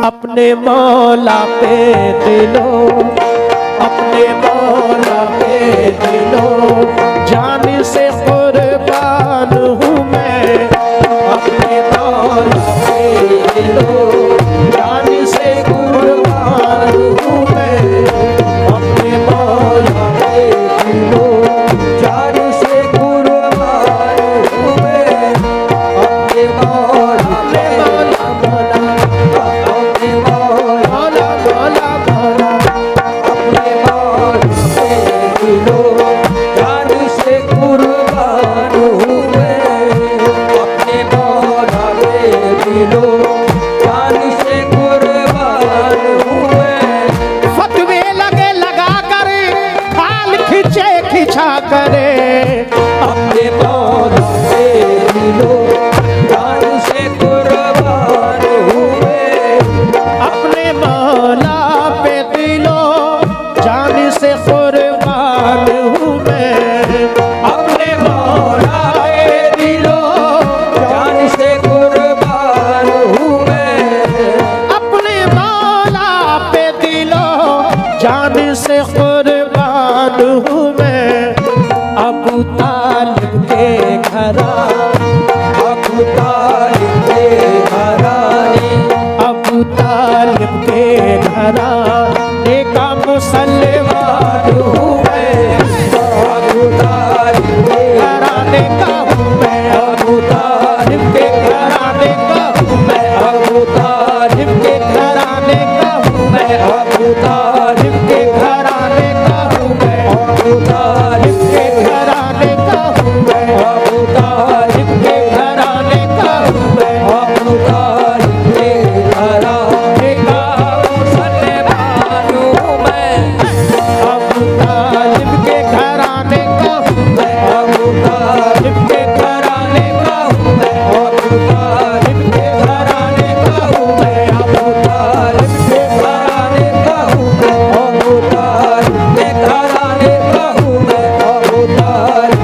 अपने मौला पे दिलो, अपने मौला पे दिलो, जान से कुर्बान हूँ मैं। अपने मौला पे दिलो, जान से कुर्बान हूँ मैं। अपने मौला पे दिलो, जान से कुर्बान हूँ मैं। अपने मौला पे करे अपने मौला पे दिलो, जान से कुर्बान हूँ मैं। अपने मौला पे दिलो, जान से कुर्बान हूँ मैं। अपने मौला पे दिलो, जान से कुर्बान हूँ मैं। अपने मौला पे दिलो, जान से कुर्बान हूँ मैं। अबू तालिब के घराने, अबू तालिब के घराने, अबू तालिब के घराने का मुसलमान हूँ मैं। अबू तालिब के घराने का हूँ मैं। अबू तालिब के घराने का हूँ मैं। अबू तालिब के घराने का हूँ मैं। अबू तालिब के घराने का हूँ मैं। अबू तालिब के घराने का हूँ मैं। अबू तालिब के घराने का हूँ मैं। अबू तालिब के घराने का मुसलमान हूँ मैं। अबू तालिब के घराने का हूँ मैं। अबू तालिब के घराने का हूँ मैं। अबू तालिब के घराने का हूँ मैं। अबू तालिब के घराने का हूँ मैं। अबू तालिब के घराने का हूँ मैं। अबू तालिब के घराने का हूँ मैं। अबू तालिब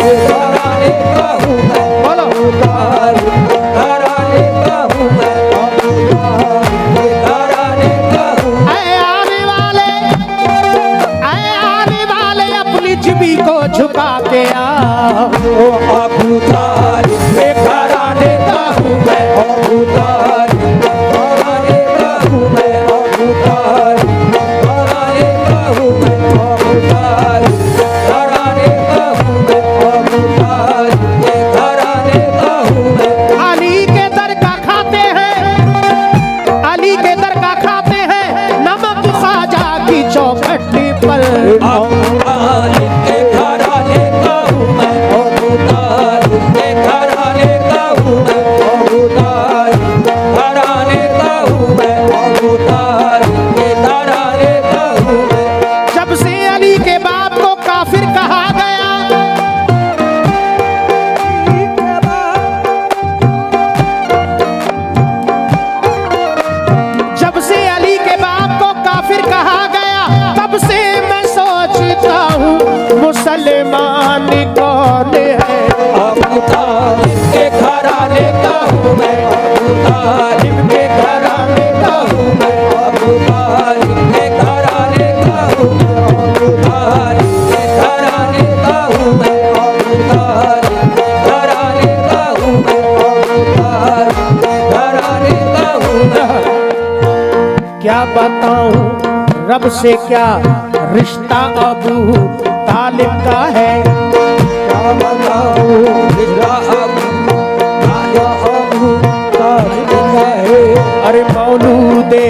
के घराने का हूँ मैं। अबू तालिब के घराने का हूँ मैं। अबू तालिब के घराने का हूँ मैं। आने वाले अपनी जिबी को झुका के आओ। अबू तालिब के घराने का हूँ मैं। अबू तालिब के घराने का हूँ मैं। अबू तालिब के घराने का हूँ मैं। अबू तालिब के घराने का हूँ मैं। अबू तालिब के घराने का हूँ मैं। अली के दर का खाते हैं, अली के दर का खाते हैं, नमक ख्वाजा की चौखटी पर। अबू तालिब के घराने का हूँ मैं। अबू तालिब के घराने का हूँ मैं। अबू तालिब के घराने का हूँ मैं। अबू तालिब के घराने का हूँ मैं। जब से अली के बाप को काफिर कहा गया, जब से अली के बाप को काफिर कहा गया, तब से मैं सोचता हूँ मुसलमान कौन है। अबू तालिब के घराने का हूँ मैं। अबू तालिब के घराने का हूँ मैं। अबू तालिब के घराने का हूँ मैं। अबू तालिब के घराने का हूँ मैं। अबू तालिब के घराने का हूँ मैं। अबू तालिब के घराने का हूँ मैं। क्या बताऊं रब से क्या रिश्ता अबू तालिब का है। क्या बताऊं रिश्ता अबू तालिब का है। अरे मौलूदे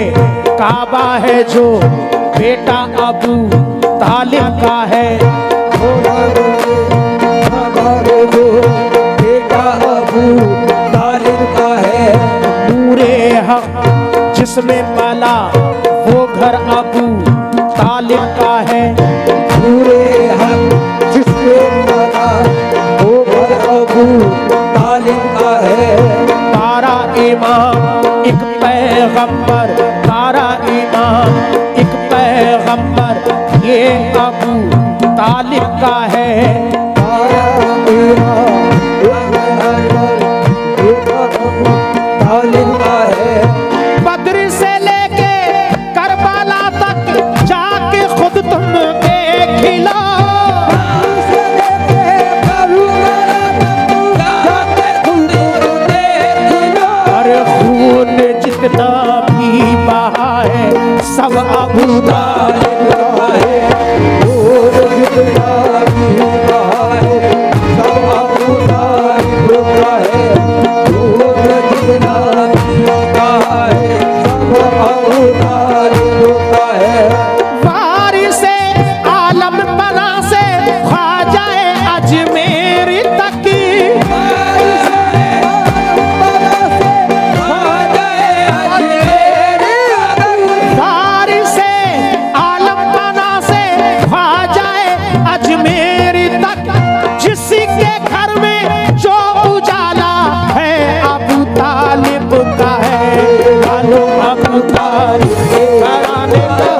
काबा है जो बेटा अबू तालिब का है। जो बेटा अबू तालिब का है। नूरे हक जिसमें पाला वो घर अबू तालिब का है। नूरे हक जिसमें पाला वो घर अबू तालिब का है। तारा इमाम एक पैगंबर, तारा इमाम एक पैगंबर, ये अबू तालिब का है। तारा इमाम एक पैगंबर, ये अबू सब अबू तालिब का है, और जितना भी है सब अबू तालिब का है, और जितना भी है सब अबू तालिब का है। वारिसे आलम बना से ख्वाजाए अजमेर तक, वारिसे आलम बना से ख्वाजाए अजमेर तक, जिसके घर में जो उजाला है अबू तालिब का है। लालो अबू तालिब के घराने का,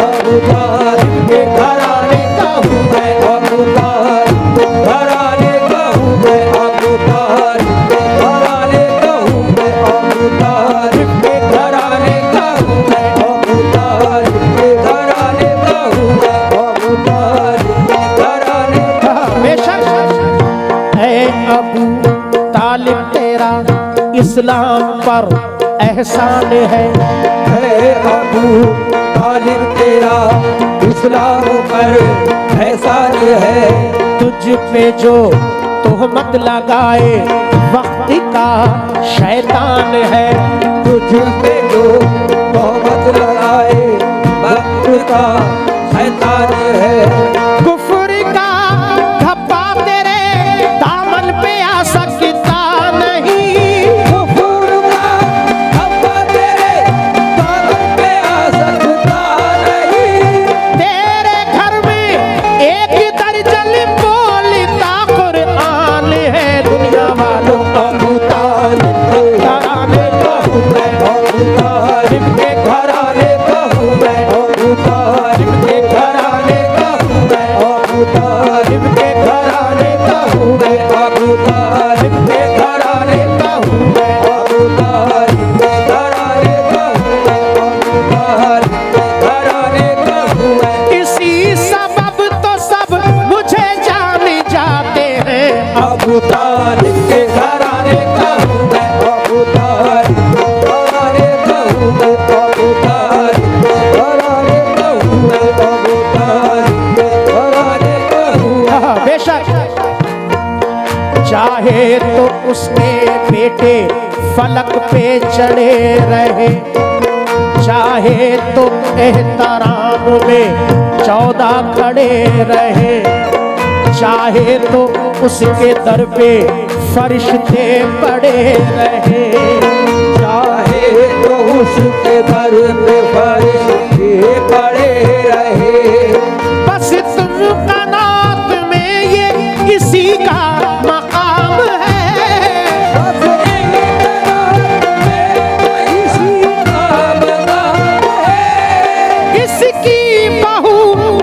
अबू तालिब के घराने का हूँ मैं, अबू तालिब के घराने का हूँ मैं, अबू तालिब के घराने का हूँ मैं, अबू तालिब के घराने का हूँ मैं, अबू तालिब के घराने का हूँ मैं, अबू तालिब के घराने का। बेशक है अबू तालिब तेरा इस्लाम पर एहसान है, अबू तालिब तेरा इस्लाम पर एहसान है। तुझ पे जो तोहमत लगाए वक्त का शैतान है, तुझ पे जो तोहमत लगाए वक्त का शैतान है। कुफ्र का धब्बा तेरे दामन पे आ सकता नहीं, कुफ्र का धब्बा तेरे दामन पे आ सकता नहीं। तेरे घर में एक दर्जन बोलता कुरान है। दुनिया वालों अबू तालिब के घराने का हूँ मैं, अबू तालिब के घराने का हूँ मैं, अबू तालिब के घराने का हूँ मैं, अबू तालिब के घराने का हूँ मैं, अबू तालिब के घराने का हूँ मैं, अबू तालिब के घराने का हूँ मैं, अबू तालिब के घराने का हूँ मैं। इसी सबब तो सब मुझे जान जाते हैं। अबू तालिब के घराने का हूँ मैं, अबू तालिब के घराने का हूँ मैं, अबू तालिब के घराने का हूँ मैं, अबू तालिब के घराने का हूँ मैं। बेशक चाहे तो उसके बेटे फलक पे चढ़े रहे, चाहे तो एहतराम में 14 खड़े रहे, चाहे तो उसके दर पे फरिश्ते पड़े रहे, चाहे तो उसके दर पे फरिश्ते पड़े रहे। बस तुम कानात में ये किसी का मकाम है। बस एक रात में इसी का मकाम है। इसकी बहू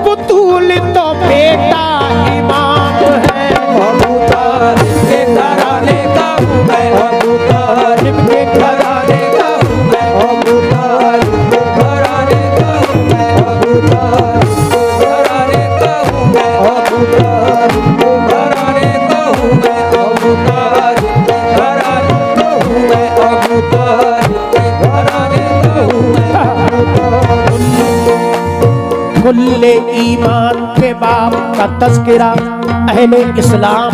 बुतूल तो बेटा इमाम है। अबू तालिब के घराने का हूँ मैं, अबू तालिब के घराने का हूँ मैं, अबू तालिब के घराने का हूँ मैं, अबू तालिब के घराने का हूँ मैं, अबू तालिब के घराने का हूँ मैं, अबू तालिब के घराने का हूँ मैं, अबू तालिब के घराने का हूँ मैं, अबू तालिब। कुल्ले ईमान के बाप का तज़किरा अहले इस्लाम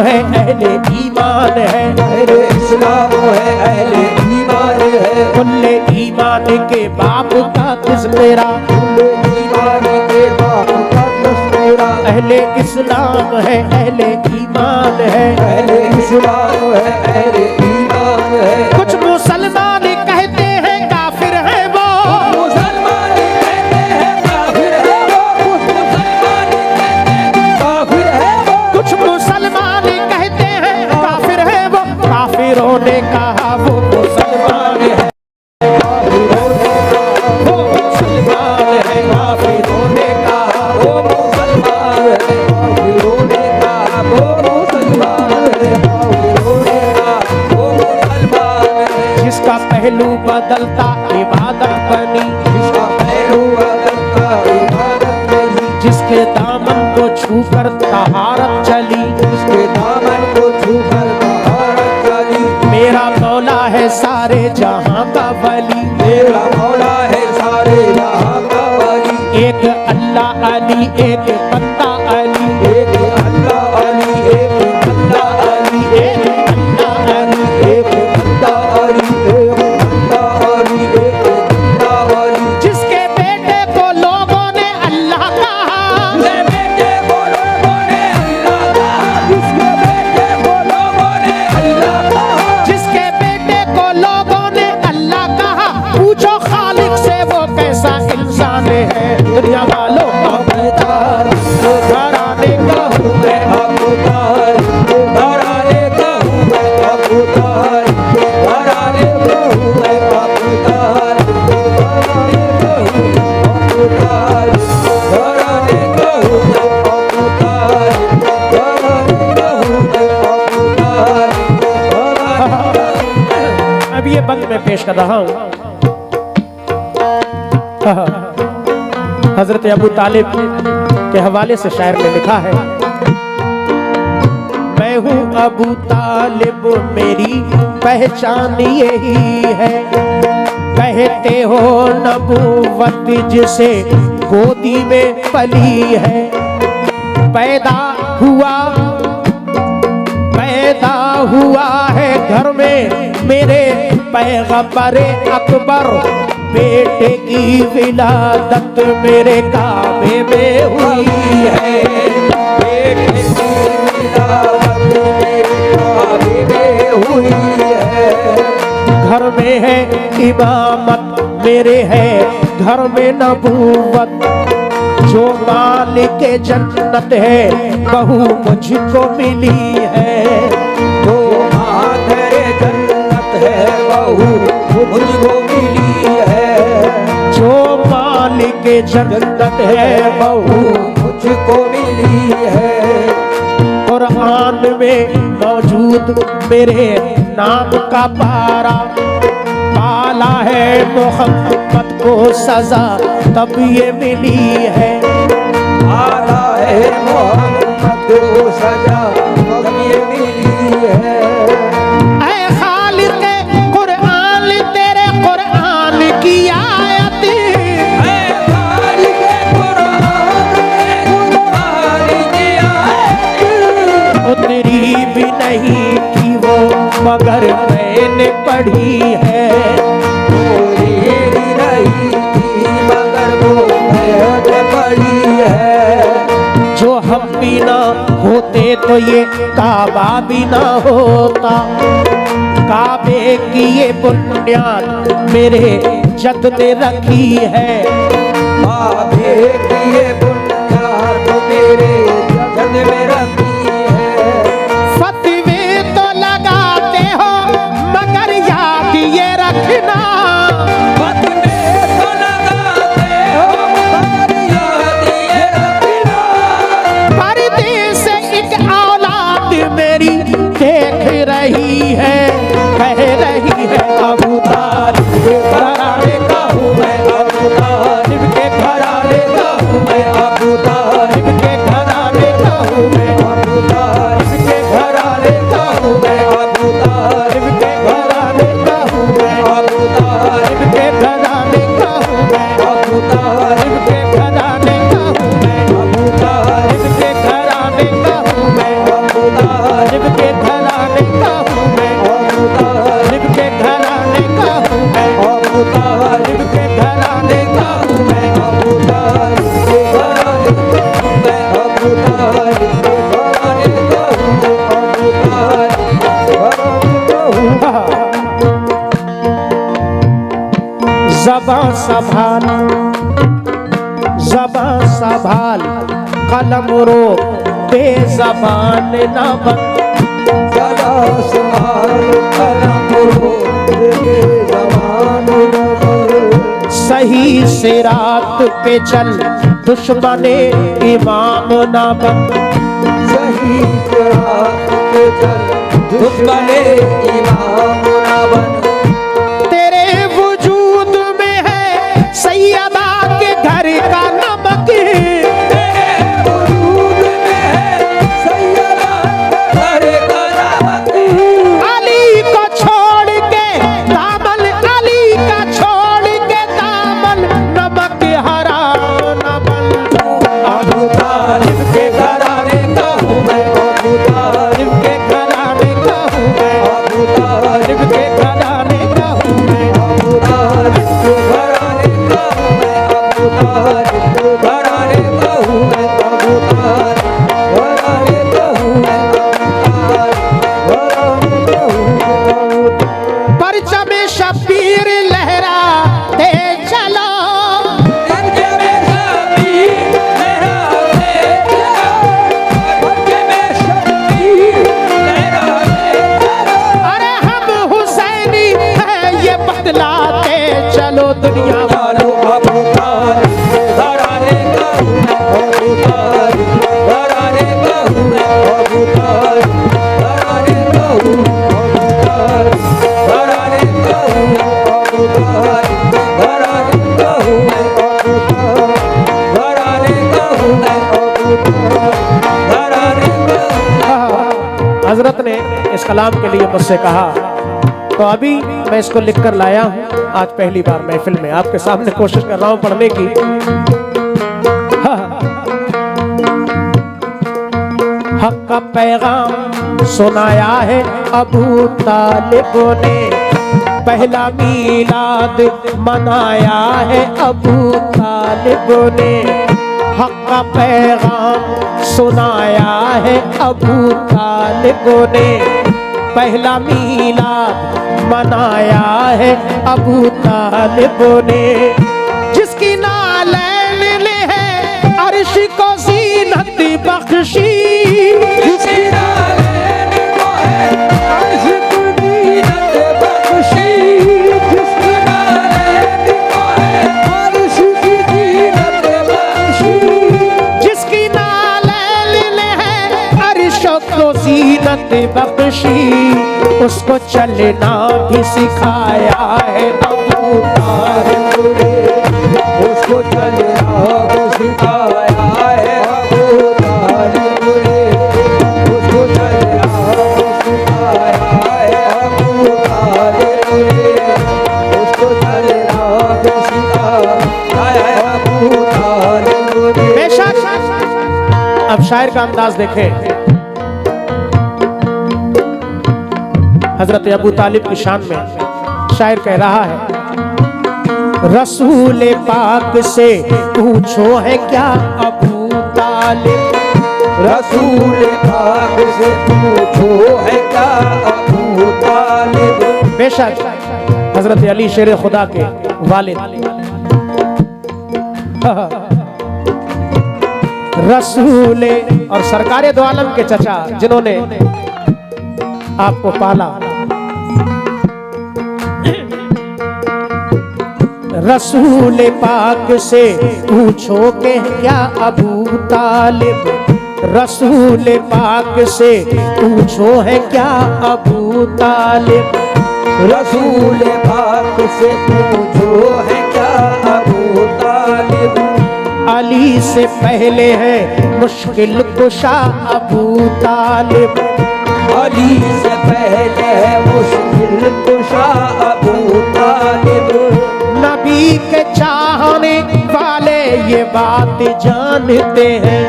है, अहले ईमान है। अहले इस्लाम है, अहले ईमान है। कुल्ले ईमान के बाप का तज़किरा ईमान के बाप का तस्वीरा, अहले इस्लाम है, अहले ईमान है। अहले इस्लाम है, अहले ईमान है। कुछ मुसलमान कहते हैं काफिर है वो, मुसलमान कहते हैं काफिर है वो, कुछ मुसलमान कहते हैं काफिर है वो, कुछ मुसलमान कहते हैं काफिर है वो। काफिरों ने कहा वो मुसलमान है, वो मुसलमान है। काफिरों ने कहा वो मुसलमान है, काफिरों ने कहा वो मुसलमान है, काफिरों ने कहा वो मुसलमान है। जिसका पहलू बदलता इबादत बनी, जिसका पहलू बदलता इबादत बनी, जिसके दामन को छूकर तहारत चली। उसके दामन को छूकर बहारत चली। मेरा मौला है सारे जहां का वली, अली एक बंदा अली एक अल्लाह अली एक बंदा अली एक अल्लाह अली एक बंदा अली एक बंदा अली एक बंदा अली जिसके बेटे को लोगों ने अल्लाह कहा जिसके बेटे को लोगों ने अल्लाह कहा जिसके बेटे को लोगों ने अल्लाह कहा जिसके बेटे को लोगों ने अल्लाह कहा पूछो खालिक से वो कैसा इंसान है दुनिया वालों अवतार घराने का हूँ मैं अवतार घराने का हूँ मैं अवतार घराने का हूँ मैं अवतार घराने का हूँ अवतार घराने का हूँ मैं अवतार घराने का हूँ मैं अवतार अब ये बंद मैं पेश कर रहा हूँ हजरत अबू तालिब के हवाले से शायर ने लिखा है मैं हूँ अबू तालिब मेरी पहचान यही है कहते हो नबूवत जिसे गोदी में पली है पैदा हुआ है घर में मेरे पैगंबर अकबर बेटे की विलादत मेरे काबे में हुई है बेटे की विलादत मेरे काबे में हुई है घर में है इमामत मेरे है घर में नबूवत जो मालिक जन्नत है बहू मुझको मिली है तो माधरे जन्नत है बहू मुझको मिली है जो मालिक जन्नत है बहू मुझको मिली है कुरान में मौजूद मेरे नाम का पारा पाला है मोहम्मद को सजा तब ये मिली है आला है मोहम्मद को सजा तब ये मिली है ऐ खालिक कुरान तेरे कुरान की आयत ऐ खालिक कुरान की आयत उतरी भी नहीं थी वो मगर मैंने पढ़ी है पूरी नहीं थी मगर वो मैंने पढ़ी है जो हम भी ना होते तो ये काबा भी ना होता काबे की ये बुनियाद मेरे जद ने रखी है काबे की ये बुनियाद मेरे जद में रखी है फतवे तो लगाते हो मगर याद ये रखना फतवे तो लगाते हो मगर याद ये रखना पर्दे से एक औलाद मेरी देख रही है कह रही है अबू तालिब के घराने का हूँ मैं अबू तालिब के घराने का हूँ मैं अबू तालिब के घराने का हूँ मैं अबू तालिब के घराने का हूँ मैं अबू तालिब के घराने का हूँ मैं अबू तालिब के घराने का हूँ मैं अबू तालिब के घराने का हूँ मैं अबू तालिब के घराने का हूँ मैं अबू तालिब के घराने का हूँ मैं अबू तालिब के घराने का हूँ मैं अबू तालिब के घराने का हूँ मैं अबू तालिब के घराने का हूँ मैं अबू तालिब के घराने का हूँ मैं अबू तालिब के घराने का हूँ ज़बां संभाल कलम रो बेज़बान न बन सदा सुमार कलम रो ज़बान नमर सही सिरात पे चल दुश्मने इमाम न बन सही रात पे चल दुश्मने इमाम न बन तेरे वजूद में है सैयदा के घर का नमक तेरे वजूद में है सैयदा घर का नमक अली को छोड़ के दामन अली का छोड़ के दामन नमक हराम न बन इस कलाम के लिए मुझसे कहा, तो अभी मैं इसको लिख कर लाया हूँ। आज पहली बार महफिल में आपके सामने कोशिश कर रहा हूँ पढ़ने की। हक का पैगाम सुनाया है अबू तालिब ने, पहला मीलाद मनाया है अबू तालिब ने। हक का पैगाम सुनाया है अबू तालिब ने, पहला मीलाद मनाया है अबू तालिब ने। जिसकी नालैन ने है अर्श को ज़ीनत बख्शी, जिसकी नालैन को है अर्श को ज़ीनत बख्शी, जिसकी नालैन को है अर्श की ज़ीनत बख्शी, जिसकी नालैन है अर्श को ज़ीनत बख्शी, उसको चलना भी सिखाया है अबू तालिब ने। उसको चलना भी सिखाया है अबू तालिब ने, उसको चलना भी सिखाया है अबू तालिब ने, उसको चलना भी सिखाया है अबू तालिब ने। बेशक अब शायर का अंदाज देखें। हजरत अबू तालिब की शान में शायर कह रहा है, रसूल पाक से पूछो है क्या अबू तालिब, रसूल पाक से पूछो है क्या अबू तालिब। बेशक हजरत अली शेर खुदा के वालिद रसूल और सरकारे दो आलम के चचा जिन्होंने आपको पाला, रसूल पाक से पूछो के क्या अबू तालिब, रसूल पाक से पूछो है क्या अबू तालिब, रसूल पाक से पूछो है क्या अबू तालिब। अली से पहले है मुश्किल कुशा अबू तालिब, अली से पहले है मुश्किल कुशा अबू तालिब। नबी के चाहने वाले ये बात जानते हैं,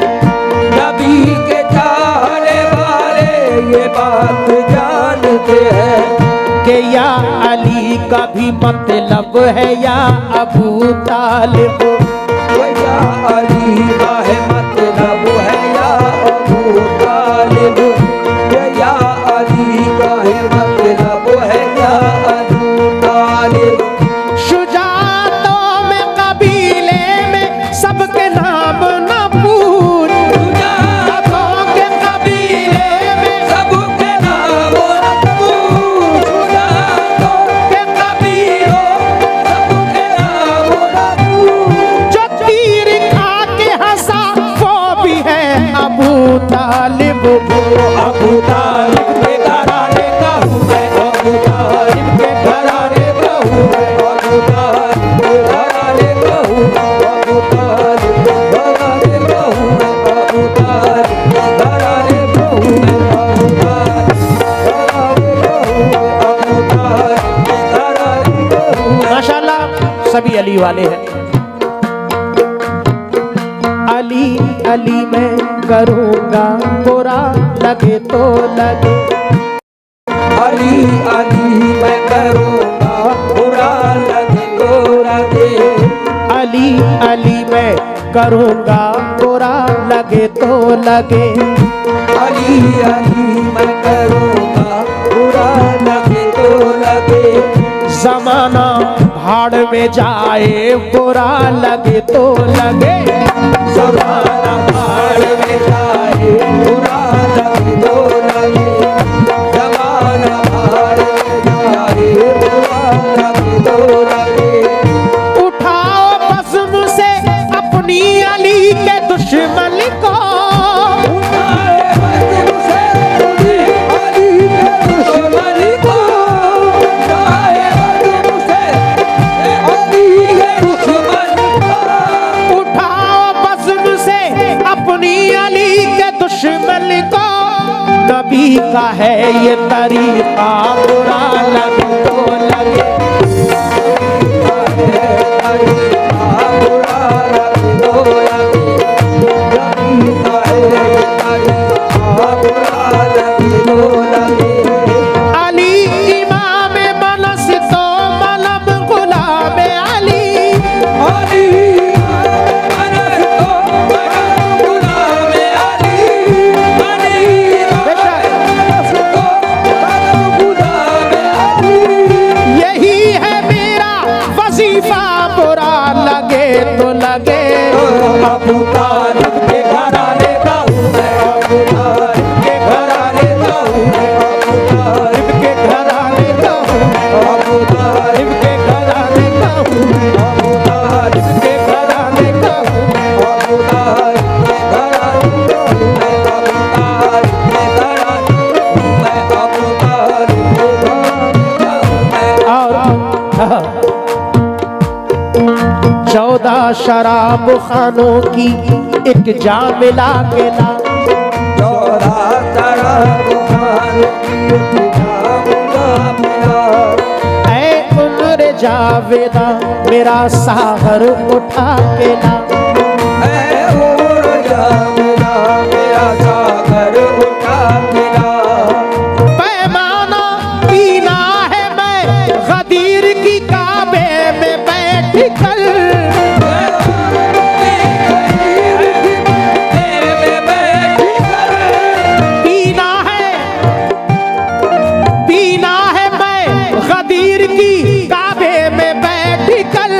नबी के चाहने वाले ये बात जानते हैं कि या अली का भी मतलब है या अबू तालिब। या अली का है मतलब है या अबू तालिब, या अली का है मतलब है या अबू तालिब। शुजाअतों में कबीले में सबके नाम न पूछ, शुजाअतों के कबीले में सबके नाम न पूछ, शुजाअतों के कबीलों सबके नाम न पूछ। जो तीर खा के हंसा वो भी है अबू तालिब। अबू तालिब के घराने का हूँ मैं, अबू तालिब के घराने का हूँ मैं, अबू तालिब के घराने का हूँ, अबू तालिब के घराने का हूँ मैं, अबू तालिब के घराने का हूँ मैं, अबू तालिब के घराने का हूँ मैं, अबू तालिब के घराने का हूँ मैं। माशाल्लाह सभी अली वाले हैं। अली अली मैं करूँगा बुरा लगे तो लगे, अली अली मैं करूँगा बुरा लगे तो लगे, अली अली मैं करूँगा बुरा लगे तो लगे। अली अली मैं करूँगा बुरा लगे तो लगे। जमाना भाड़ में जाए बुरा लगे तो लगे, ज़माना भाड़ में जाए बुरा लगे तो लगे, ज़माना भाड़ में जाए बुरा लगे तो लगे। उठाओ बज़्म से अपनी अली के दुश्मन को, उठाए बज़्म से अपनी अली के दुश्मन को, उठाए बज़्म से अली के दुश्मन को, उठाओ बज़्म से अपनी अली के दुश्मन को। तरीका बुरा लगे तो लगे, अली इमाम मनस तो मलम गुलाम अली, यही है मेरा वजीफा बुरा लगे तो लगे। अबू तालिब के घराने का हूँ मैं, अबू तालिब के घराने का हूँ मैं, अबू तालिब के घराने का हूँ मैं, अबू तालिब के घराने का हूँ मैं, अबू तालिब के घराने का हूँ मैं, अबू तालिब के घराने का हूँ मैं, अबू तालिब के घराने हूँ मैं, अबू तालिब के घराने का हूँ मैं। और 14 शराब खानों की एक जामिला के नाम, 14 शराब खानों की एक जामिला मिला, ऐ उम्र जावेदा मेरा सागर उठा के ला, ऐ उम्र जावेदा मेरा सागर उठा के ला, पैमाना पीना है मैं गदीर की काबे में बैठ कर, पीना है मैं गदीर की काबे में बैठ कर,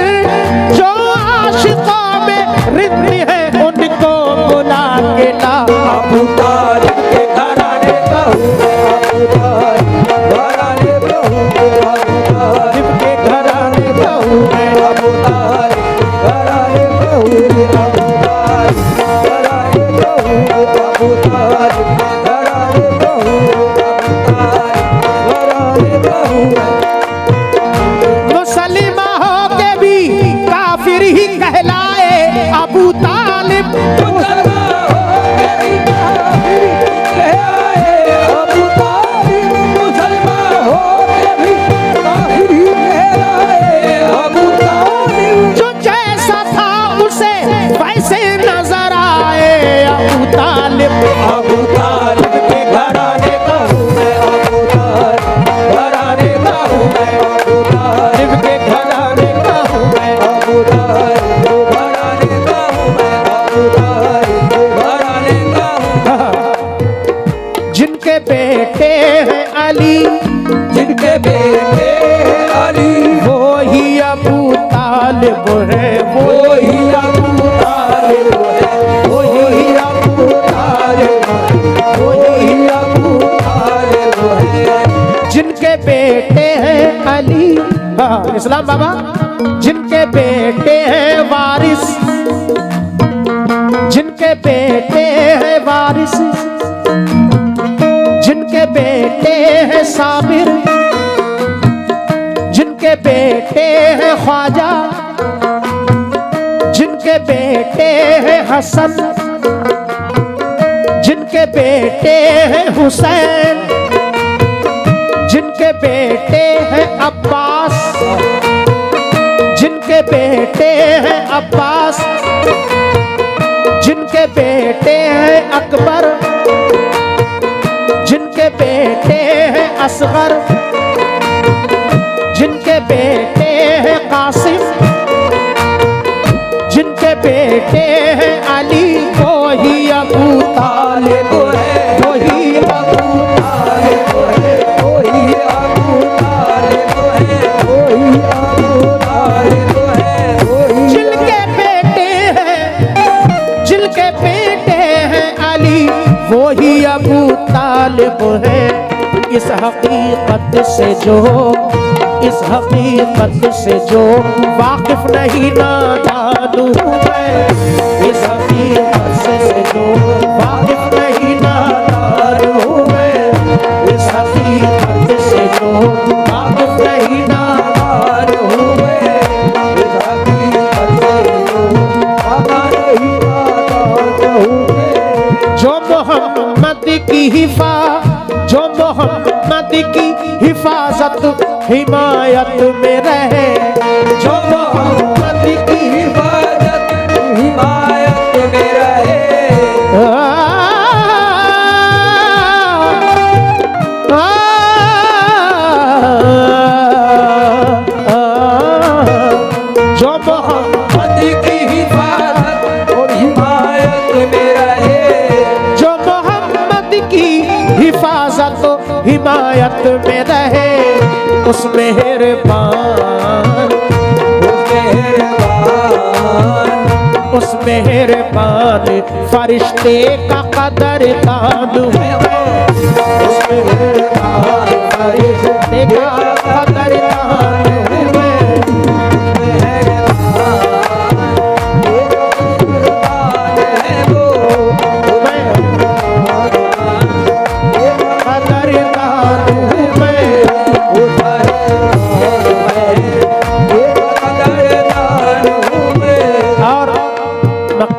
जो आशिकों में रिद्ध है उनको बुला के ला। अबू तालिब के घराने का हूँ मैं, अबू तालिब घराने का हूँ मैं, अबू तालिब के घराने का हूँ मैं, अबू तालिब घराने का हूँ मैं, अबू तालिब घराने का हूँ मैं, अबू तालिब घराने का हूँ मैं, अबू तालिब घराने का हूँ मैं। मुसलिमा हो के भी काफिर ही कहलाए अबू तालिब, जो जैसा था उसे वैसे नजर आए अबू तालिब। अबू तालिब के घराने का हूँ मैं, अबू तालिब घराने का हूँ मैं, अबू तालिब के घराने का हूँ मैं, अबू तालिब घराने का हूँ मैं, अबू तालिब घराने का हूँ। जिनके बेटे हैं अली, जिनके बेटे अली वो ही अबू तालिब है, वो वही अबू तालिब है, वही अबू तालिब है, वही अबू तालिब है। जिनके बेटे हैं अली, हाँ इस्लाम बाबा, जिनके बेटे हैं वारिस, जिनके बेटे हैं वारिस, जिनके बेटे हैं साबिर, जिनके बेटे हैं ख्वाजा, जिनके बेटे हैं हसन, जिनके बेटे हैं हुसैन, जिनके बेटे हैं अब्बास, जिनके बेटे हैं अब्बास, जिनके बेटे हैं अकबर, जिनके बेटे हैं असगर, जिनके बेटे हैं कासिम, जिनके बेटे हैं अली, वो ही अबू तालिब है, वही अबू तालिब है, वही अबू तालिब है, वही अबू तालिब है, वही जिनके बेटे हैं, जिनके बेटे हैं अली, वो ही अबू तालिब है। इस हकीकत से जो, इस हकीकत से जो वाकिफ नहीं नादान हूँ मैं, इस हकीकत से जो वाकिफ नहीं नादान हूँ मैं, इस हकीकत से जो वाकिफ नहीं नादान हूँ मैं, इस हकीकत से जो वाकिफ नहीं नादान हूँ मैं। जो मोहम्मद की हिफा, जो मोहम्मद मोहम्मद की हिफाजत हिमायत में रहे, जो मोहम्मद की हिफाजत हिमायत में रहे, जो मोहम्मद की हिफाजत और हिमायत में रहे, जो मोहम्मद की हिफाजत हिमायत में रहे, उस मेहरबान उस मेहरबान फरिश्ते का कदरदान है, उस मेहरबान फरिश्ते का कदरदान है,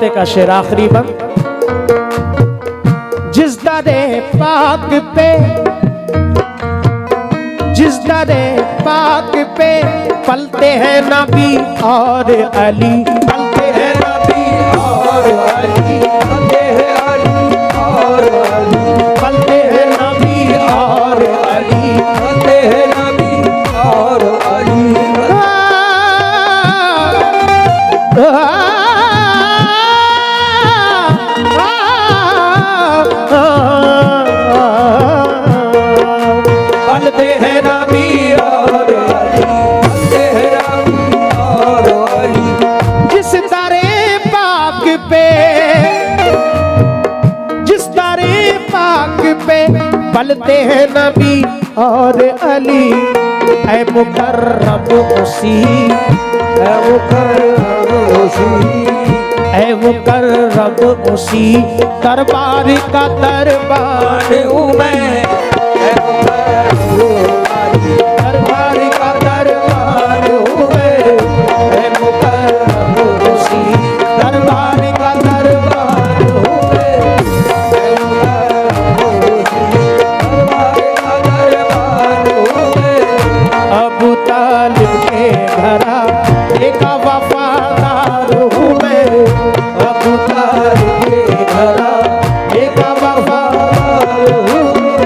का शेर आखिरी बंद। जिस दरे पाक पे, जिस दरे पाक पे पलते हैं नबी और अली, पलते हैं नबी और अली, पलते हैं अली और अली, पलते हैं नबी और अली, पलते हैं नबी और अली, पलते हैं नबी और अली, पलते हैं नबी और अली, जिस दरे पाक पे, जिस दरे पाक पे पलते हैं नबी और अली, ऐ मुकर्रम उसी, ऐ मुकर्रम उसी, ऐ मुकर्रम उसी दरबार का दरबार हूँ मैं, दरबार का दरबार हूँ मैं, ऐ मुकर्रम उसी दरबार का दरबार हूँ मैं, ऐ मुकर्रम उसी दरबार का दरबार हूँ मैं, अबू तालिब के घरा एक वफादार हूँ मैं, अबू तालिब के घरा एक वफादार हूँ मैं।